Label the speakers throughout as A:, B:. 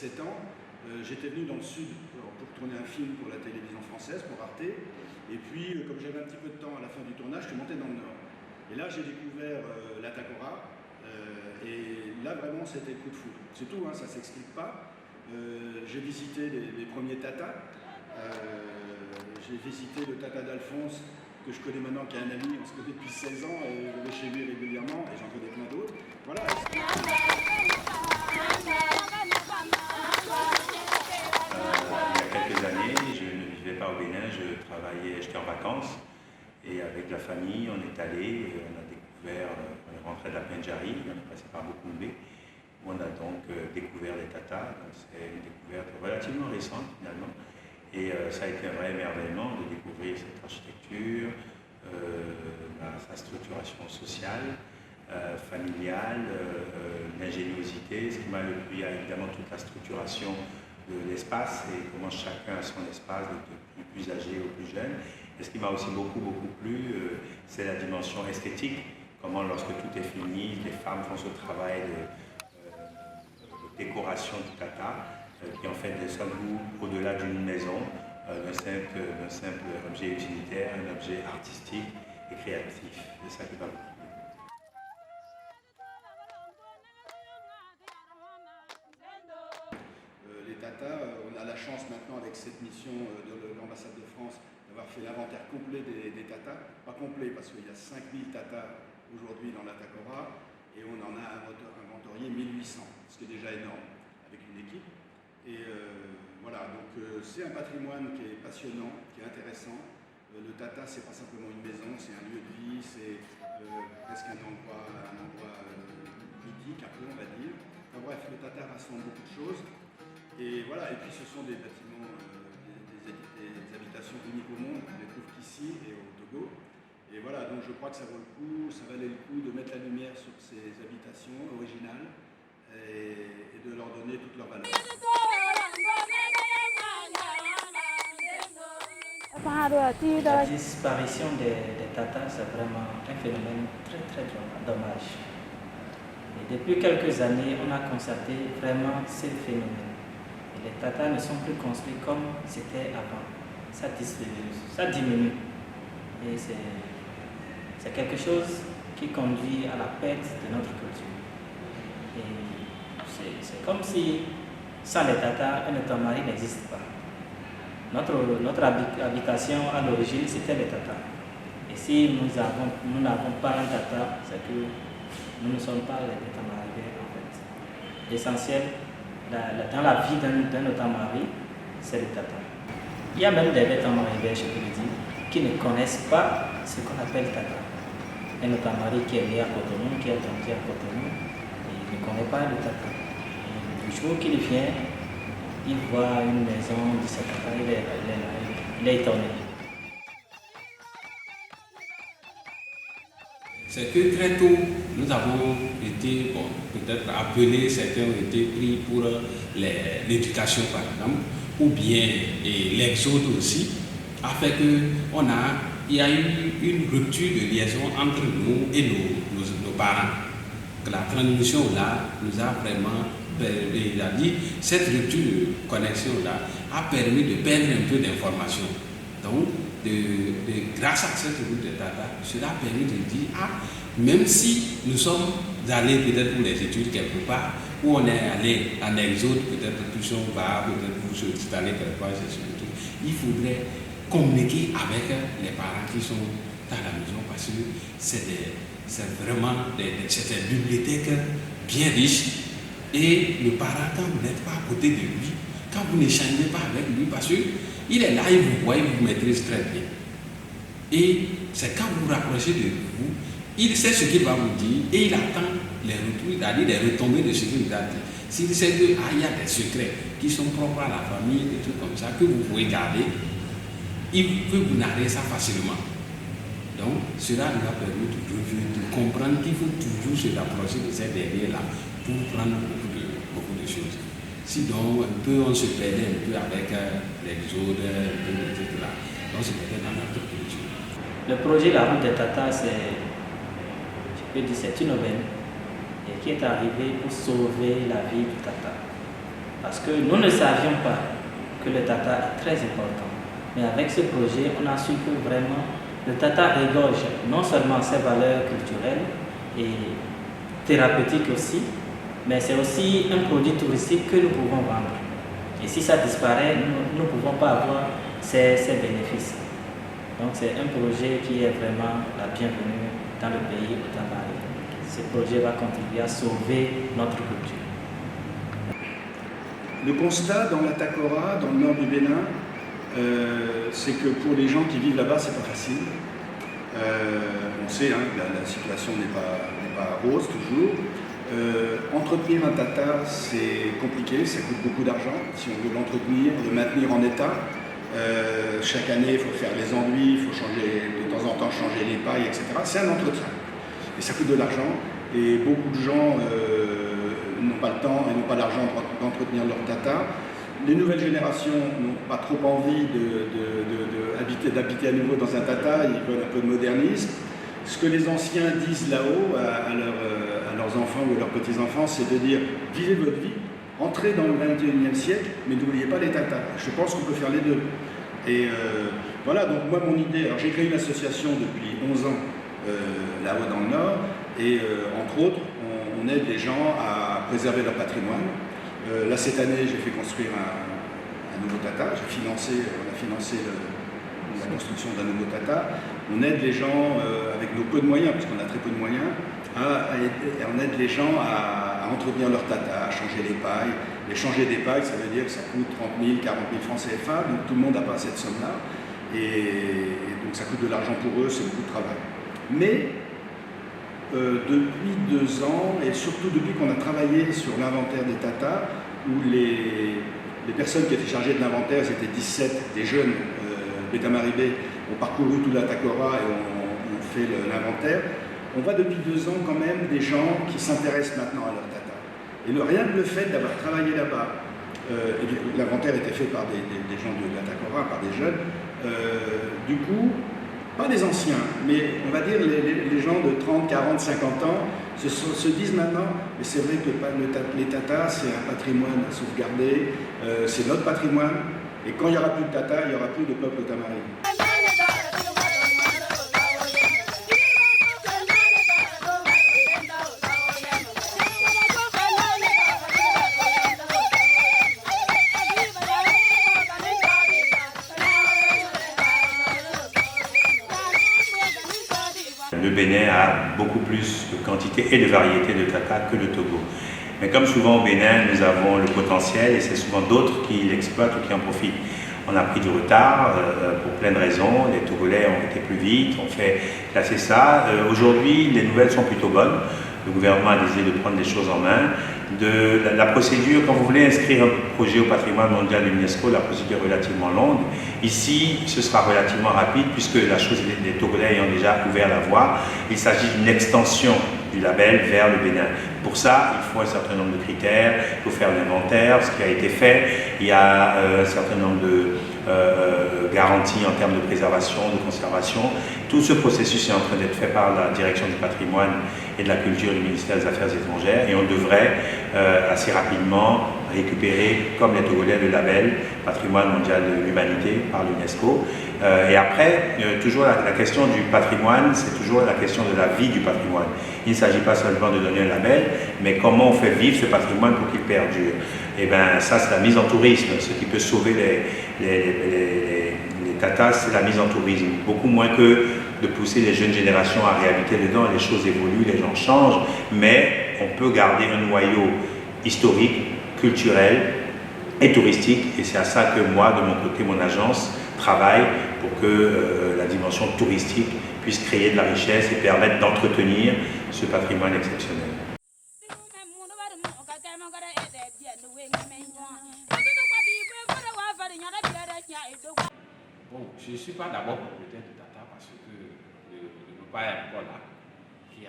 A: 17 ans, j'étais venu dans le sud pour tourner un film pour la télévision française, pour Arte. Et puis, comme j'avais un petit peu de temps à la fin du tournage, je suis monté dans le nord. Et là, j'ai découvert la Takora. Et là, vraiment, c'était le coup de foudre. C'est tout, hein, ça ne s'explique pas. J'ai visité les premiers tatas. J'ai visité le tata d'Alphonse, que je connais maintenant, qui est un ami. On se connaît depuis 16 ans. Je vais chez lui régulièrement et j'en connais plein d'autres. Voilà.
B: Il y a quelques années, je ne vivais pas au Bénin, j'étais en vacances. Et avec la famille, on est allé, on a découvert, on est rentré de la Pendjari, on est passé par Bokoumbe, où on a donc découvert les tatas. C'est une découverte relativement récente finalement. Et ça a été un vrai émerveillement de découvrir cette architecture, sa structuration sociale, familiale, l'ingéniosité. Ce qui m'a plu, il y a évidemment toute la structuration de l'espace et comment chacun a son espace, du plus âgé au plus jeune. Et ce qui m'a aussi beaucoup plu, c'est la dimension esthétique, comment lorsque tout est fini, les femmes font ce travail de décoration du tata, qui en fait descend au-delà d'une maison, d'un simple objet utilitaire, un objet artistique et créatif. C'est ça qui va beaucoup.
A: Les tatas, on a la chance maintenant avec cette mission de l'ambassade de France d'avoir fait l'inventaire complet des tatas. Pas complet parce qu'il y a 5000 tatas aujourd'hui dans la Takora et on en a inventorié 1800, ce qui est déjà énorme avec une équipe. Et voilà, donc c'est un patrimoine qui est passionnant, qui est intéressant. Le tata, c'est pas simplement une maison, c'est un lieu de vie, c'est presque un endroit mythique, un peu, on va dire. Enfin, bref, le tata rassemble beaucoup de choses. Et voilà, et puis ce sont des bâtiments, des habitations uniques au monde, on les trouve qu'ici et au Togo. Et voilà, donc je crois que ça vaut le coup, ça valait le coup de mettre la lumière sur ces habitations originales et de leur donner toute leur valeur.
C: La disparition des tatas, c'est vraiment un phénomène très dommage. Et depuis quelques années, on a constaté vraiment ce phénomène. Et les tatas ne sont plus construits comme c'était avant. Ça diminue. Et c'est quelque chose qui conduit à la perte de notre culture. Et c'est comme si sans les tatas, un état-mari n'existe pas. Notre habitation à l'origine, c'était les tatas. Et si nous n'avons pas un tata, c'est que nous ne sommes pas les états-mari en fait. L'essentiel dans la vie d'un état-mari, c'est le tata. Il y a même des états-mari, je peux le dire, qui ne connaissent pas ce qu'on appelle tata. Un état-mari qui est né à Cotonou, qui a grandi à Cotonou, il ne connaît pas le tata. Et le jour qu'il vient, il voit une maison de cet tata, il est étonné.
D: C'est que très tôt, nous avons été, peut-être appelés, certains ont été pris pour l'éducation par exemple, ou bien l'exode aussi, a fait qu'il y a eu une rupture de liaison entre nous et nos parents. Que la transmission là nous a vraiment, il a dit, cette rupture de connexion là a permis de perdre un peu d'informations. Donc, grâce à cette route de tata, cela a permis de dire, même si nous sommes allés peut-être pour les études quelque part, où on est allé en exode, peut-être plus on va, peut-être pour s'installer quelque part, il faudrait communiquer avec les parents qui sont dans la maison parce que c'est vraiment c'est une bibliothèque bien riche et le parent, quand vous n'êtes pas à côté de lui, quand vous n'échangez pas avec lui, parce qu'il est là, il vous voit, il vous maîtrise très bien. Et c'est quand vous vous rapprochez de vous, il sait ce qu'il va vous dire et il attend les retours, c'est-à-dire les retombées de ce qu'il vous a dit. S'il sait qu'il y a des secrets qui sont propres à la famille, des trucs comme ça, que vous pouvez garder, il peut vous narrer ça facilement. Donc, cela nous a permis de comprendre qu'il faut toujours se rapprocher de ces derniers-là pour prendre beaucoup de choses. Sinon, on se perdait un peu avec l'exode, etc. On se perdait dans notre culture.
C: Le projet La Route des Tatas, c'est une aubaine qui est arrivée pour sauver la vie du tata. Parce que nous ne savions pas que le Tata est très important. Mais avec ce projet, on a su que vraiment le Tata regorge non seulement ses valeurs culturelles et thérapeutiques aussi, mais c'est aussi un produit touristique que nous pouvons vendre. Et si ça disparaît, nous ne pouvons pas avoir ces bénéfices. Donc c'est un projet qui est vraiment la bienvenue dans le pays Otavaria. Ce projet va contribuer à sauver notre culture.
A: Le constat dans la Takora, dans le nord du Bénin, c'est que pour les gens qui vivent là-bas, c'est pas facile. On sait hein, que la situation n'est pas rose toujours. Entretenir un tata, c'est compliqué, ça coûte beaucoup d'argent. Si on veut l'entretenir, le maintenir en état, chaque année, il faut faire les enduits, il faut changer, de temps en temps changer les pailles, etc. C'est un entretien. Et ça coûte de l'argent. Et beaucoup de gens n'ont pas le temps et n'ont pas l'argent d'entretenir leur tata. Les nouvelles générations n'ont pas trop envie d'habiter à nouveau dans un tata, ils veulent un peu de modernisme. Ce que les anciens disent là-haut à leurs enfants ou à leurs petits-enfants, c'est de dire « vivez votre vie, entrez dans le 21e siècle, mais n'oubliez pas les tatas ». Je pense qu'on peut faire les deux. Et voilà, donc moi mon idée, alors j'ai créé une association depuis 11 ans là-haut dans le Nord, et entre autres, on aide les gens à préserver leur patrimoine. Là, cette année, j'ai fait construire un nouveau tata. On a financé la construction d'un nouveau tata. On aide les gens avec nos peu de moyens, parce qu'on a très peu de moyens, on aide les gens à entretenir leur tata, à changer les pailles. Et changer des pailles, ça veut dire que ça coûte 30 000, 40 000 francs CFA, donc tout le monde n'a pas cette somme-là. Et donc ça coûte de l'argent pour eux, c'est beaucoup de travail. Mais depuis 2 ans, et surtout depuis qu'on a travaillé sur l'inventaire des tatas, où les personnes qui étaient chargées de l'inventaire, c'était 17 des jeunes Beta-Maribé, ont parcouru tout la Takora et ont fait l'inventaire, on voit depuis 2 ans quand même des gens qui s'intéressent maintenant à leur tata. Et rien que le fait d'avoir travaillé là-bas, l'inventaire était fait par des gens de la Takora, par des jeunes, du coup, pas des anciens, mais on va dire les gens de 30, 40, 50 ans se disent maintenant, mais c'est vrai que les tatas, c'est un patrimoine à sauvegarder, c'est notre patrimoine, et quand il n'y aura plus de tatas, il n'y aura plus de peuple tamari.
B: Le Bénin a beaucoup plus de quantité et de variété de tata que le Togo. Mais comme souvent au Bénin, nous avons le potentiel et c'est souvent d'autres qui l'exploitent ou qui en profitent. On a pris du retard pour plein de raisons. Les Togolais ont été plus vite, on fait classer ça. Aujourd'hui, les nouvelles sont plutôt bonnes. Le gouvernement a décidé de prendre les choses en main. La procédure, quand vous voulez inscrire un projet au patrimoine mondial de l'UNESCO, la procédure est relativement longue. Ici, ce sera relativement rapide puisque la chose, les Togolais ayant déjà ouvert la voie, il s'agit d'une extension du label vers le Bénin. Pour ça, il faut un certain nombre de critères, il faut faire l'inventaire, ce qui a été fait. Il y a un certain nombre de garanties en termes de préservation, de conservation. Tout ce processus est en train d'être fait par la direction du patrimoine et de la culture du ministère des Affaires étrangères et on devrait assez rapidement récupérer, comme les Togolais, le label Patrimoine mondial de l'humanité par l'UNESCO. Et après, toujours la question du patrimoine, c'est toujours la question de la vie du patrimoine. Il ne s'agit pas seulement de donner un label, mais comment on fait vivre ce patrimoine pour qu'il perdure. Et bien ça, c'est la mise en tourisme. Ce qui peut sauver les tatas, c'est la mise en tourisme. Beaucoup moins que de pousser les jeunes générations à réhabiter dedans. Les choses évoluent, les gens changent, mais on peut garder un noyau historique, culturel et touristique. Et c'est à ça que moi, de mon côté, mon agence travaille pour que la dimension touristique puisse créer de la richesse et permettre d'entretenir ce patrimoine exceptionnel.
D: Bon, je ne suis pas d'abord propriétaire de Tata parce que le papa est encore là, qui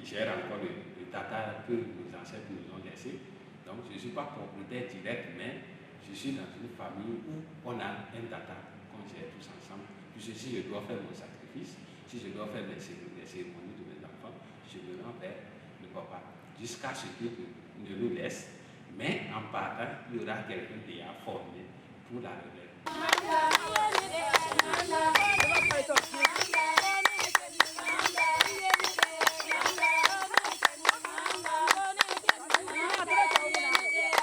D: gère encore le Tata que nos ancêtres nous ont laissé. Donc je ne suis pas propriétaire direct, mais je suis dans une famille où on a un Tata qu'on gère tous ensemble. Puisque si je dois faire mon sacrifice, si je dois faire les cérémonies de mes enfants, je me rends vers le papa. jusqu'à ce qu'ils ne nous laissent. Mais en partant, il y aura quelqu'un qui a formé pour la relève.